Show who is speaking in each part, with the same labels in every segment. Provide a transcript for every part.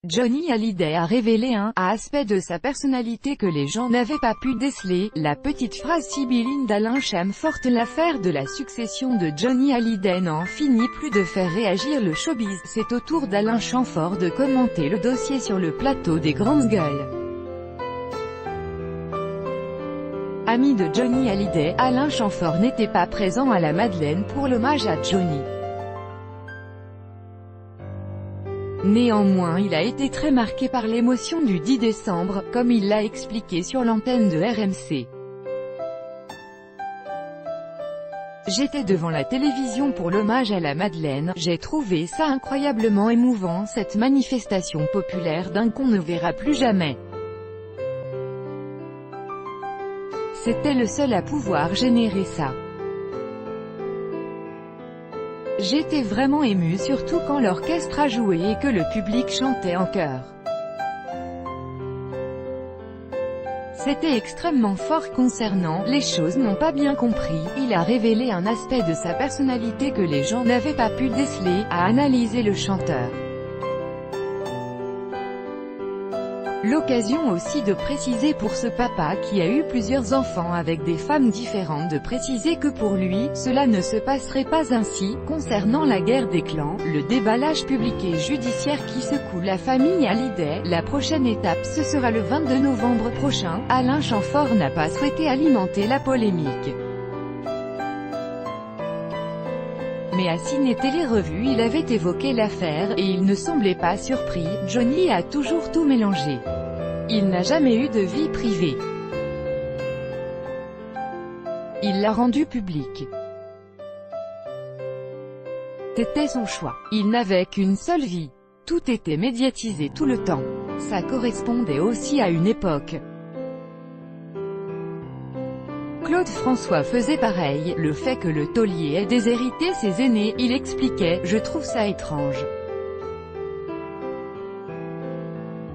Speaker 1: Johnny Hallyday a révélé un aspect de sa personnalité que les gens n'avaient pas pu déceler. La petite phrase sibylline d'Alain Chamfort. L'affaire de la succession de Johnny Hallyday n'en finit plus de faire réagir le showbiz. C'est au tour d'Alain Chamfort de commenter le dossier sur le plateau des Grandes Gueules. Ami de Johnny Hallyday, Alain Chamfort n'était pas présent à la Madeleine pour l'hommage à Johnny. Néanmoins, il a été très marqué par l'émotion du 10 décembre, comme il l'a expliqué sur l'antenne de RMC. J'étais devant la télévision pour l'hommage à la Madeleine, j'ai trouvé ça incroyablement émouvant, cette manifestation populaire d'un qu'on ne verra plus jamais. C'était le seul à pouvoir générer ça. J'étais vraiment ému, surtout quand l'orchestre a joué et que le public chantait en chœur. C'était extrêmement fort. Concernant les choses n'ont pas bien compris, il a révélé un aspect de sa personnalité que les gens n'avaient pas pu déceler, a analysé le chanteur. L'occasion aussi de préciser pour ce papa qui a eu plusieurs enfants avec des femmes différentes de préciser que pour lui, cela ne se passerait pas ainsi. Concernant la guerre des clans, le déballage public et judiciaire qui secoue la famille Hallyday, la prochaine étape ce sera le 22 novembre prochain. Alain Chamfort n'a pas souhaité alimenter la polémique. Mais à Ciné Télé Revue il avait évoqué l'affaire, et il ne semblait pas surpris. Johnny a toujours tout mélangé. Il n'a jamais eu de vie privée. Il l'a rendu public. C'était son choix. Il n'avait qu'une seule vie. Tout était médiatisé tout le temps. Ça correspondait aussi à une époque. Claude François faisait pareil. Le fait que le taulier ait déshérité ses aînés, il expliquait « Je trouve ça étrange.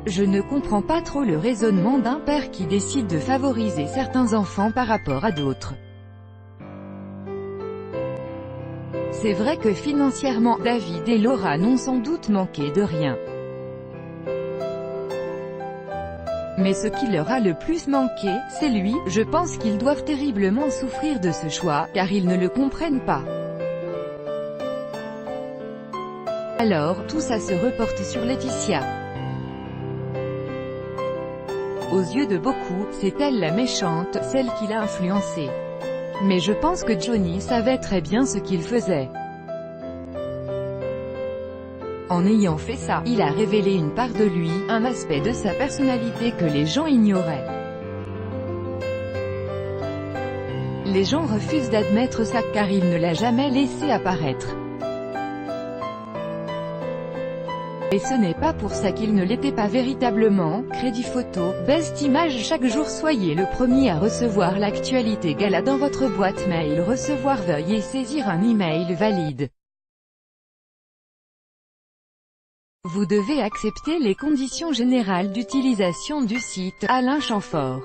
Speaker 1: Je ne comprends pas trop le raisonnement d'un père qui décide de favoriser certains enfants par rapport à d'autres. C'est vrai que financièrement, David et Laura n'ont sans doute manqué de rien. Mais ce qui leur a le plus manqué, c'est lui. Je pense qu'ils doivent terriblement souffrir de ce choix, car ils ne le comprennent pas. Alors, tout ça se reporte sur Laetitia. Aux yeux de beaucoup, c'est elle la méchante, celle qui l'a influencée. Mais je pense que Johnny savait très bien ce qu'il faisait. En ayant fait ça, il a révélé une part de lui, un aspect de sa personnalité que les gens ignoraient. Les gens refusent d'admettre ça, car il ne l'a jamais laissé apparaître. Et ce n'est pas pour ça qu'il ne l'était pas véritablement. Crédit photo, Best Image. Chaque jour soyez le premier à recevoir l'actualité gala dans votre boîte mail. Recevoir, veuillez saisir un email valide. Vous devez accepter les conditions générales d'utilisation du site. Alain Chamfort.